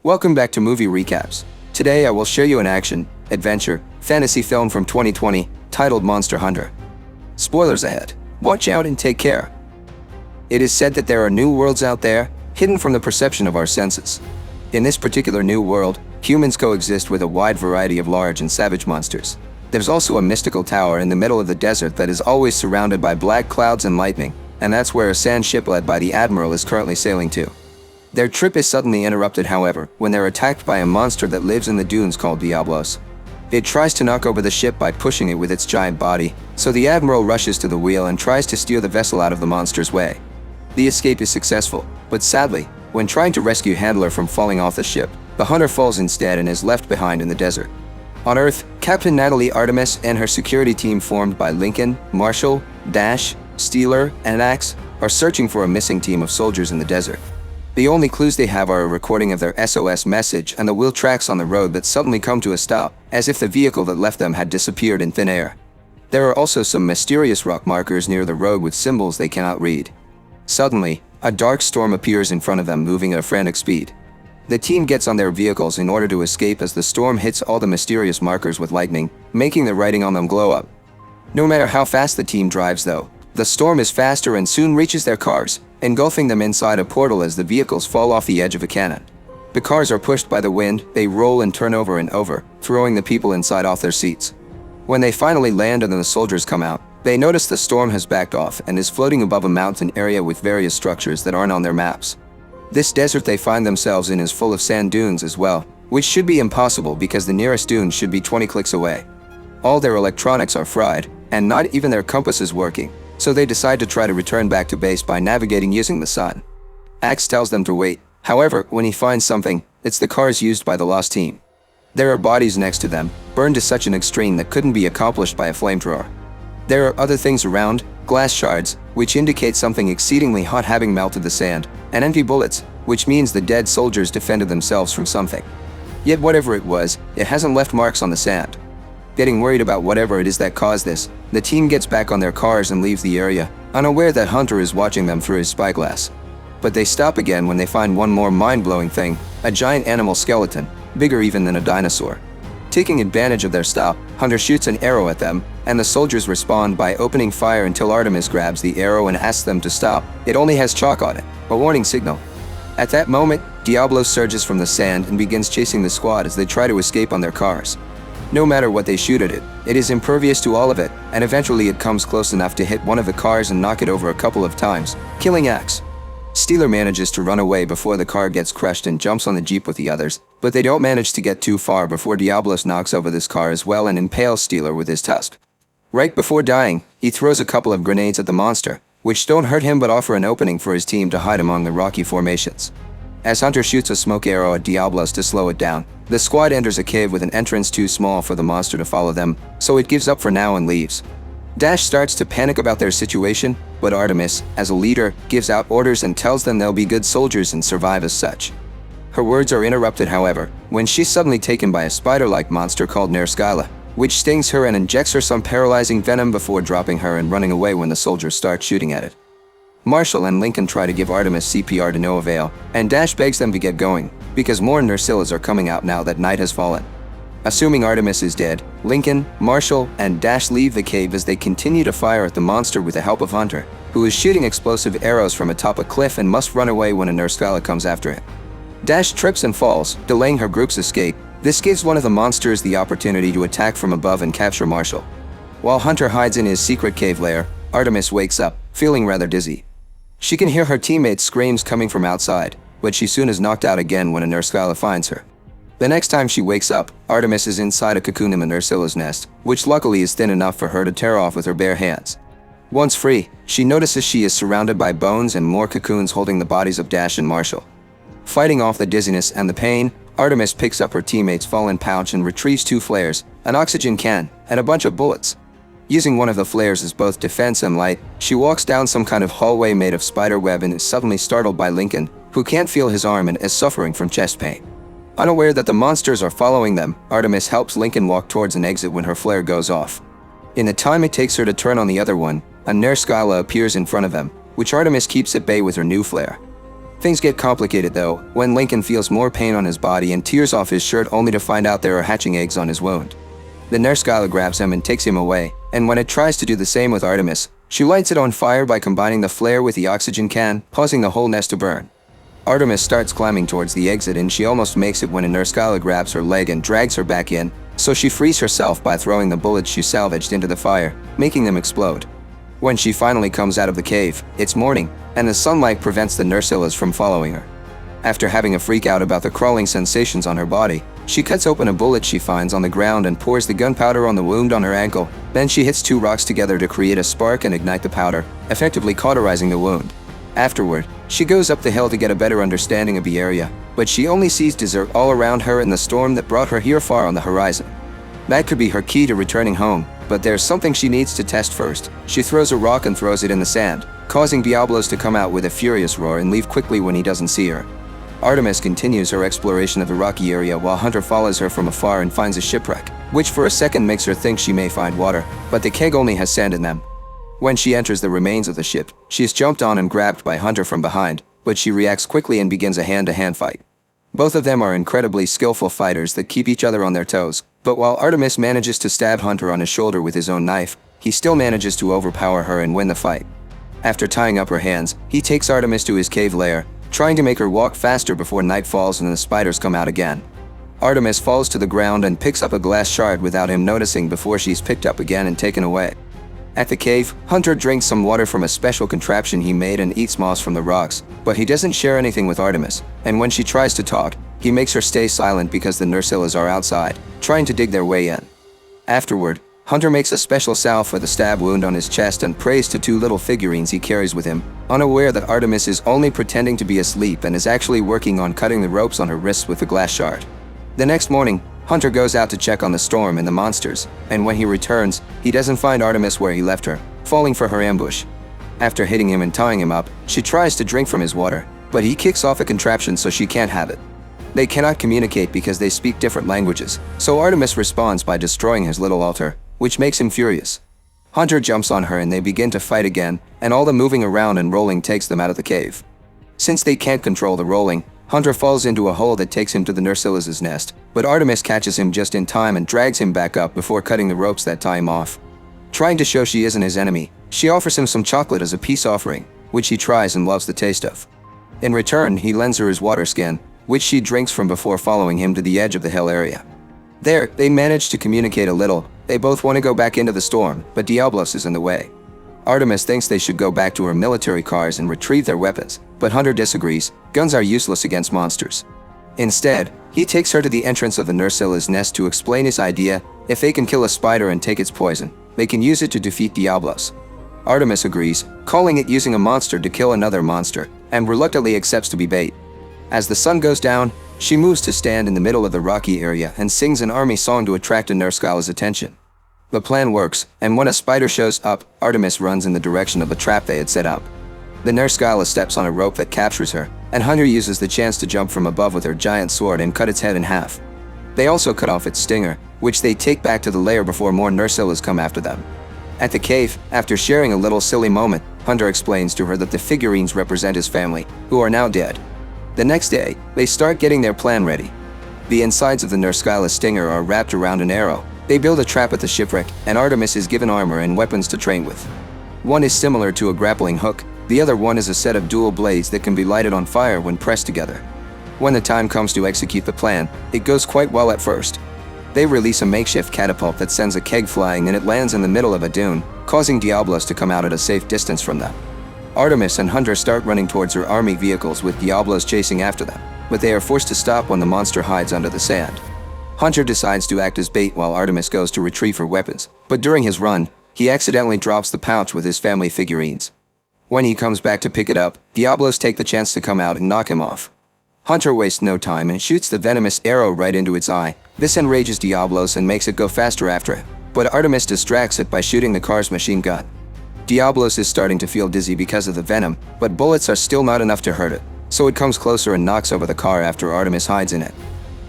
Welcome back to Movie Recaps. Today I will show you an action, adventure, fantasy film from 2020 titled Monster Hunter. Spoilers ahead. Watch out and take care. It is said that there are new worlds out there, hidden from the perception of our senses. In this particular new world, humans coexist with a wide variety of large and savage monsters. There's also a mystical tower in the middle of the desert that is always surrounded by black clouds and lightning, and that's where a sand ship led by the Admiral is currently sailing to. Their trip is suddenly interrupted, however, when they're attacked by a monster that lives in the dunes called Diablos. It tries to knock over the ship by pushing it with its giant body, so the Admiral rushes to the wheel and tries to steer the vessel out of the monster's way. The escape is successful, but sadly, when trying to rescue Handler from falling off the ship, the hunter falls instead and is left behind in the desert. On Earth, Captain Natalie Artemis and her security team formed by Lincoln, Marshall, Dash, Steeler, and Axe are searching for a missing team of soldiers in the desert. The only clues they have are a recording of their SOS message and the wheel tracks on the road that suddenly come to a stop, as if the vehicle that left them had disappeared in thin air. There are also some mysterious rock markers near the road with symbols they cannot read. Suddenly, a dark storm appears in front of them, moving at a frantic speed. The team gets on their vehicles in order to escape as the storm hits all the mysterious markers with lightning, making the writing on them glow up. No matter how fast the team drives though, the storm is faster and soon reaches their cars, engulfing them inside a portal as the vehicles fall off the edge of a cannon. The cars are pushed by the wind, they roll and turn over and over, throwing the people inside off their seats. When they finally land and the soldiers come out, they notice the storm has backed off and is floating above a mountain area with various structures that aren't on their maps. This desert they find themselves in is full of sand dunes as well, which should be impossible because the nearest dune should be 20 clicks away. All their electronics are fried, and not even their compass is working, so they decide to try to return back to base by navigating using the sun. Axe tells them to wait, however, when he finds something, it's the cars used by the lost team. There are bodies next to them, burned to such an extreme that couldn't be accomplished by a flamethrower. There are other things around, glass shards, which indicate something exceedingly hot having melted the sand, and empty bullets, which means the dead soldiers defended themselves from something. Yet whatever it was, it hasn't left marks on the sand. Getting worried about whatever it is that caused this, the team gets back on their cars and leaves the area, unaware that Hunter is watching them through his spyglass. But they stop again when they find one more mind-blowing thing, a giant animal skeleton, bigger even than a dinosaur. Taking advantage of their stop, Hunter shoots an arrow at them, and the soldiers respond by opening fire until Artemis grabs the arrow and asks them to stop. It only has chalk on it, a warning signal. At that moment, Diablo surges from the sand and begins chasing the squad as they try to escape on their cars. No matter what they shoot at it, it is impervious to all of it, and eventually it comes close enough to hit one of the cars and knock it over a couple of times, killing Axe. Steeler manages to run away before the car gets crushed and jumps on the jeep with the others, but they don't manage to get too far before Diablos knocks over this car as well and impales Steeler with his tusk. Right before dying, he throws a couple of grenades at the monster, which don't hurt him but offer an opening for his team to hide among the rocky formations. As Hunter shoots a smoke arrow at Diablos to slow it down, the squad enters a cave with an entrance too small for the monster to follow them, so it gives up for now and leaves. Dash starts to panic about their situation, but Artemis, as a leader, gives out orders and tells them they'll be good soldiers and survive as such. Her words are interrupted, however, when she's suddenly taken by a spider-like monster called Nerskyla, which stings her and injects her some paralyzing venom before dropping her and running away when the soldiers start shooting at it. Marshall and Lincoln try to give Artemis CPR to no avail, and Dash begs them to get going, because more Nersillas are coming out now that night has fallen. Assuming Artemis is dead, Lincoln, Marshall, and Dash leave the cave as they continue to fire at the monster with the help of Hunter, who is shooting explosive arrows from atop a cliff and must run away when a Nerskyla comes after him. Dash trips and falls, delaying her group's escape. This gives one of the monsters the opportunity to attack from above and capture Marshall. While Hunter hides in his secret cave lair, Artemis wakes up, feeling rather dizzy. She can hear her teammates' screams coming from outside, but she soon is knocked out again when a Nerskyla finds her. The next time she wakes up, Artemis is inside a cocoon in a Nersilla's nest, which luckily is thin enough for her to tear off with her bare hands. Once free, she notices she is surrounded by bones and more cocoons holding the bodies of Dash and Marshall. Fighting off the dizziness and the pain, Artemis picks up her teammate's fallen pouch and retrieves 2 flares, an oxygen can, and a bunch of bullets. Using one of the flares as both defense and light, she walks down some kind of hallway made of spider web and is suddenly startled by Lincoln, who can't feel his arm and is suffering from chest pain. Unaware that the monsters are following them, Artemis helps Lincoln walk towards an exit when her flare goes off. In the time it takes her to turn on the other one, a Nerskyla appears in front of them, which Artemis keeps at bay with her new flare. Things get complicated though, when Lincoln feels more pain on his body and tears off his shirt only to find out there are hatching eggs on his wound. The nurse Skyla grabs him and takes him away, and when it tries to do the same with Artemis, she lights it on fire by combining the flare with the oxygen can, causing the whole nest to burn. Artemis starts climbing towards the exit and she almost makes it when a nurse Skyla grabs her leg and drags her back in, so she frees herself by throwing the bullets she salvaged into the fire, making them explode. When she finally comes out of the cave, it's morning, and the sunlight prevents the Nursillas from following her. After having a freak out about the crawling sensations on her body, she cuts open a bullet she finds on the ground and pours the gunpowder on the wound on her ankle. Then she hits 2 rocks together to create a spark and ignite the powder, effectively cauterizing the wound. Afterward, she goes up the hill to get a better understanding of the area, but she only sees desert all around her and the storm that brought her here far on the horizon. That could be her key to returning home, but there's something she needs to test first. She throws a rock and throws it in the sand, causing Diablos to come out with a furious roar and leave quickly when he doesn't see her. Artemis continues her exploration of the rocky area while Hunter follows her from afar and finds a shipwreck, which for a second makes her think she may find water, but the keg only has sand in them. When she enters the remains of the ship, she is jumped on and grabbed by Hunter from behind, but she reacts quickly and begins a hand-to-hand fight. Both of them are incredibly skillful fighters that keep each other on their toes, but while Artemis manages to stab Hunter on his shoulder with his own knife, he still manages to overpower her and win the fight. After tying up her hands, he takes Artemis to his cave lair, trying to make her walk faster before night falls and the spiders come out again. Artemis falls to the ground and picks up a glass shard without him noticing before she's picked up again and taken away. At the cave, Hunter drinks some water from a special contraption he made and eats moss from the rocks, but he doesn't share anything with Artemis, and when she tries to talk, he makes her stay silent because the Nursillas are outside, trying to dig their way in. Afterward, Hunter makes a special salve for the stab wound on his chest and prays to 2 little figurines he carries with him, unaware that Artemis is only pretending to be asleep and is actually working on cutting the ropes on her wrists with the glass shard. The next morning, Hunter goes out to check on the storm and the monsters, and when he returns, he doesn't find Artemis where he left her, falling for her ambush. After hitting him and tying him up, she tries to drink from his water, but he kicks off a contraption so she can't have it. They cannot communicate because they speak different languages, so Artemis responds by destroying his little altar, which makes him furious. Hunter jumps on her and they begin to fight again, and all the moving around and rolling takes them out of the cave. Since they can't control the rolling, Hunter falls into a hole that takes him to the Nursillas' nest, but Artemis catches him just in time and drags him back up before cutting the ropes that tie him off. Trying to show she isn't his enemy, she offers him some chocolate as a peace offering, which he tries and loves the taste of. In return, he lends her his water skin, which she drinks from before following him to the edge of the hill area. There, they manage to communicate a little. They both want to go back into the storm, but Diablos is in the way. Artemis thinks they should go back to her military cars and retrieve their weapons, but Hunter disagrees. Guns are useless against monsters. Instead, he takes her to the entrance of the Nursilla's nest to explain his idea. If they can kill a spider and take its poison, they can use it to defeat Diablos. Artemis agrees, calling it using a monster to kill another monster, and reluctantly accepts to be bait. As the sun goes down, she moves to stand in the middle of the rocky area and sings an army song to attract a Nurse Skyla's attention. The plan works, and when a spider shows up, Artemis runs in the direction of the trap they had set up. The Nurse Skyla steps on a rope that captures her, and Hunter uses the chance to jump from above with her giant sword and cut its head in half. They also cut off its stinger, which they take back to the lair before more Nursillas come after them. At the cave, after sharing a little silly moment, Hunter explains to her that the figurines represent his family, who are now dead. The next day, they start getting their plan ready. The insides of the Nurse Skyla's stinger are wrapped around an arrow. They build a trap at the shipwreck, and Artemis is given armor and weapons to train with. One is similar to a grappling hook, the other one is a set of dual blades that can be lighted on fire when pressed together. When the time comes to execute the plan, it goes quite well at first. They release a makeshift catapult that sends a keg flying and it lands in the middle of a dune, causing Diablos to come out at a safe distance from them. Artemis and Hunter start running towards her army vehicles with Diablos chasing after them, but they are forced to stop when the monster hides under the sand. Hunter decides to act as bait while Artemis goes to retrieve her weapons, but during his run, he accidentally drops the pouch with his family figurines. When he comes back to pick it up, Diablos take the chance to come out and knock him off. Hunter wastes no time and shoots the venomous arrow right into its eye. This enrages Diablos and makes it go faster after him, but Artemis distracts it by shooting the car's machine gun. Diablos is starting to feel dizzy because of the venom, but bullets are still not enough to hurt it, so it comes closer and knocks over the car after Artemis hides in it.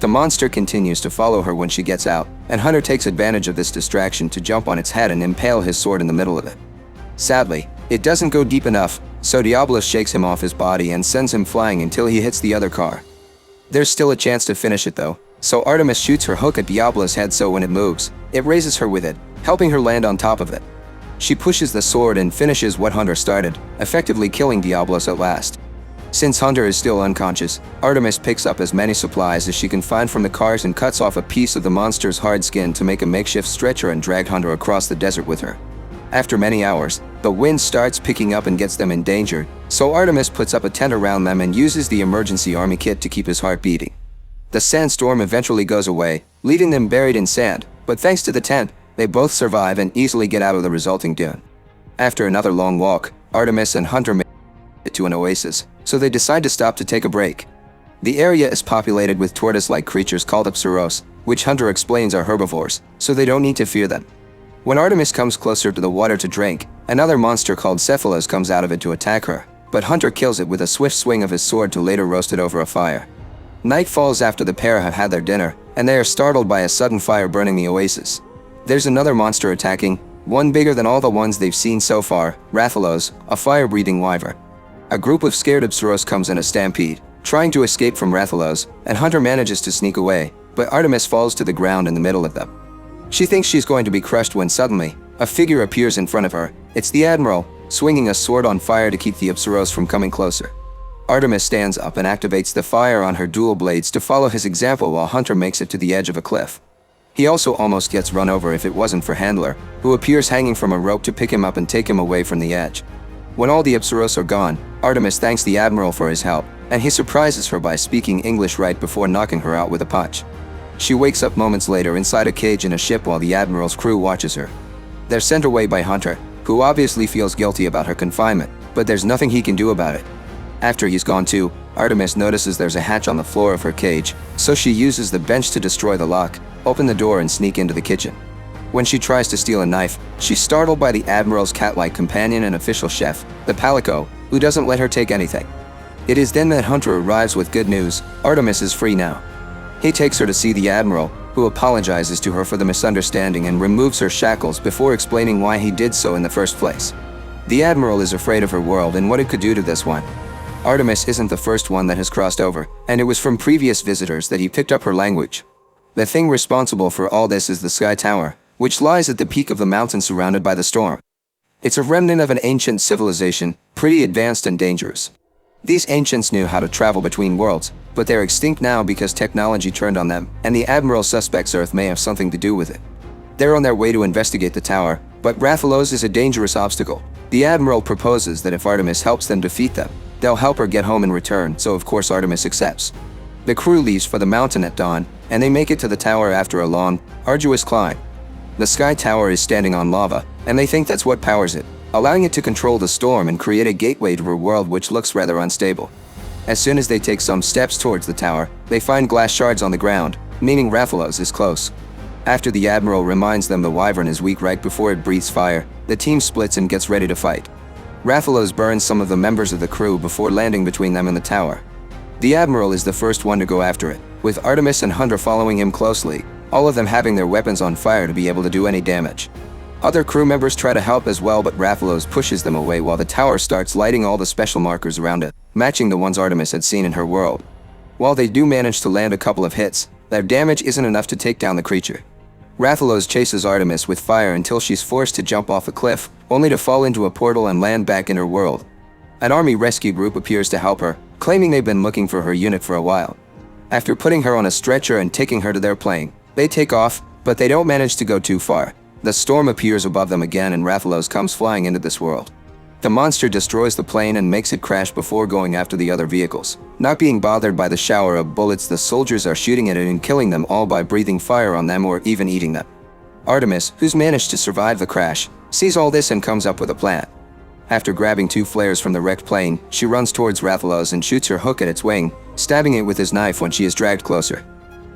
The monster continues to follow her when she gets out, and Hunter takes advantage of this distraction to jump on its head and impale his sword in the middle of it. Sadly, it doesn't go deep enough, so Diabolus shakes him off his body and sends him flying until he hits the other car. There's still a chance to finish it though, so Artemis shoots her hook at Diabolus' head so when it moves, it raises her with it, helping her land on top of it. She pushes the sword and finishes what Hunter started, effectively killing Diabolus at last. Since Hunter is still unconscious, Artemis picks up as many supplies as she can find from the cars and cuts off a piece of the monster's hard skin to make a makeshift stretcher and drag Hunter across the desert with her. After many hours, the wind starts picking up and gets them in danger, so Artemis puts up a tent around them and uses the emergency army kit to keep his heart beating. The sandstorm eventually goes away, leaving them buried in sand, but thanks to the tent, they both survive and easily get out of the resulting dune. After another long walk, Artemis and Hunter make it to an oasis, so they decide to stop to take a break. The area is populated with tortoise-like creatures called monstrous, which Hunter explains are herbivores, so they don't need to fear them. When Artemis comes closer to the water to drink, another monster called Cephalus comes out of it to attack her, but Hunter kills it with a swift swing of his sword to later roast it over a fire. Night falls after the pair have had their dinner, and they are startled by a sudden fire burning the oasis. There's another monster attacking, one bigger than all the ones they've seen so far, Rathalos, a fire-breathing wyvern. A group of scared monstrous comes in a stampede, trying to escape from Rathalos, and Hunter manages to sneak away, but Artemis falls to the ground in the middle of them. She thinks she's going to be crushed when suddenly, a figure appears in front of her. It's the Admiral, swinging a sword on fire to keep the monstrous from coming closer. Artemis stands up and activates the fire on her dual blades to follow his example while Hunter makes it to the edge of a cliff. He also almost gets run over if it wasn't for Handler, who appears hanging from a rope to pick him up and take him away from the edge. When all the monstrous are gone, Artemis thanks the Admiral for his help, and he surprises her by speaking English right before knocking her out with a punch. She wakes up moments later inside a cage in a ship while the Admiral's crew watches her. They're sent away by Hunter, who obviously feels guilty about her confinement, but there's nothing he can do about it. After he's gone too, Artemis notices there's a hatch on the floor of her cage, so she uses the bench to destroy the lock, open the door and sneak into the kitchen. When she tries to steal a knife, she's startled by the Admiral's cat-like companion and official chef, the Palico, who doesn't let her take anything. It is then that Hunter arrives with good news: Artemis is free now. He takes her to see the Admiral, who apologizes to her for the misunderstanding and removes her shackles before explaining why he did so in the first place. The Admiral is afraid of her world and what it could do to this one. Artemis isn't the first one that has crossed over, and it was from previous visitors that he picked up her language. The thing responsible for all this is the Sky Tower, which lies at the peak of the mountain surrounded by the storm. It's a remnant of an ancient civilization, pretty advanced and dangerous. These ancients knew how to travel between worlds, but they're extinct now because technology turned on them, and the Admiral suspects Earth may have something to do with it. They're on their way to investigate the tower, but Rathalos is a dangerous obstacle. The Admiral proposes that if Artemis helps them defeat them, they'll help her get home in return, so of course Artemis accepts. The crew leaves for the mountain at dawn, and they make it to the tower after a long, arduous climb. The Sky Tower is standing on lava, and they think that's what powers it, allowing it to control the storm and create a gateway to her world which looks rather unstable. As soon as they take some steps towards the tower, they find glass shards on the ground, meaning Rathalos is close. After the Admiral reminds them the wyvern is weak right before it breathes fire, the team splits and gets ready to fight. Rathalos burns some of the members of the crew before landing between them and the tower. The Admiral is the first one to go after it, with Artemis and Hunter following him closely, all of them having their weapons on fire to be able to do any damage. Other crew members try to help as well, but Rathalos pushes them away while the tower starts lighting all the special markers around it, matching the ones Artemis had seen in her world. While they do manage to land a couple of hits, their damage isn't enough to take down the creature. Rathalos chases Artemis with fire until she's forced to jump off a cliff, only to fall into a portal and land back in her world. An army rescue group appears to help her, claiming they've been looking for her unit for a while. After putting her on a stretcher and taking her to their plane, they take off, but they don't manage to go too far. The storm appears above them again and Rathalos comes flying into this world. The monster destroys the plane and makes it crash before going after the other vehicles. Not being bothered by the shower of bullets, the soldiers are shooting at it and killing them all by breathing fire on them or even eating them. Artemis, who's managed to survive the crash, sees all this and comes up with a plan. After grabbing 2 flares from the wrecked plane, she runs towards Rathalos and shoots her hook at its wing, stabbing it with his knife when she is dragged closer.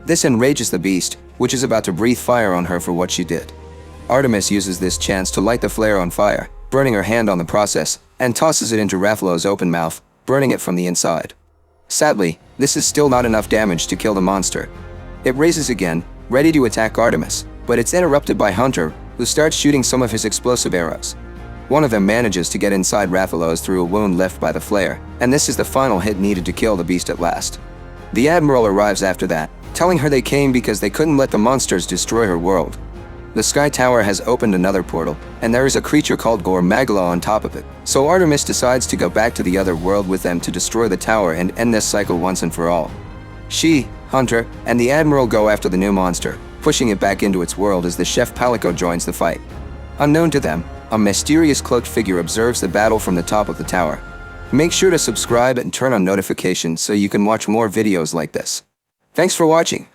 This enrages the beast, which is about to breathe fire on her for what she did. Artemis uses this chance to light the flare on fire, burning her hand on the process, and tosses it into Rathalos' open mouth, burning it from the inside. Sadly, this is still not enough damage to kill the monster. It raises again, ready to attack Artemis, but it's interrupted by Hunter, who starts shooting some of his explosive arrows. One of them manages to get inside Rathalos through a wound left by the flare, and this is the final hit needed to kill the beast at last. The Admiral arrives after that, telling her they came because they couldn't let the monsters destroy her world. The Sky Tower has opened another portal, and there is a creature called Gore Magala on top of it, so Artemis decides to go back to the other world with them to destroy the tower and end this cycle once and for all. She, Hunter, and the Admiral go after the new monster, pushing it back into its world as the Chef Palico joins the fight. Unknown to them, a mysterious cloaked figure observes the battle from the top of the tower. Make sure to subscribe and turn on notifications so you can watch more videos like this. Thanks for watching.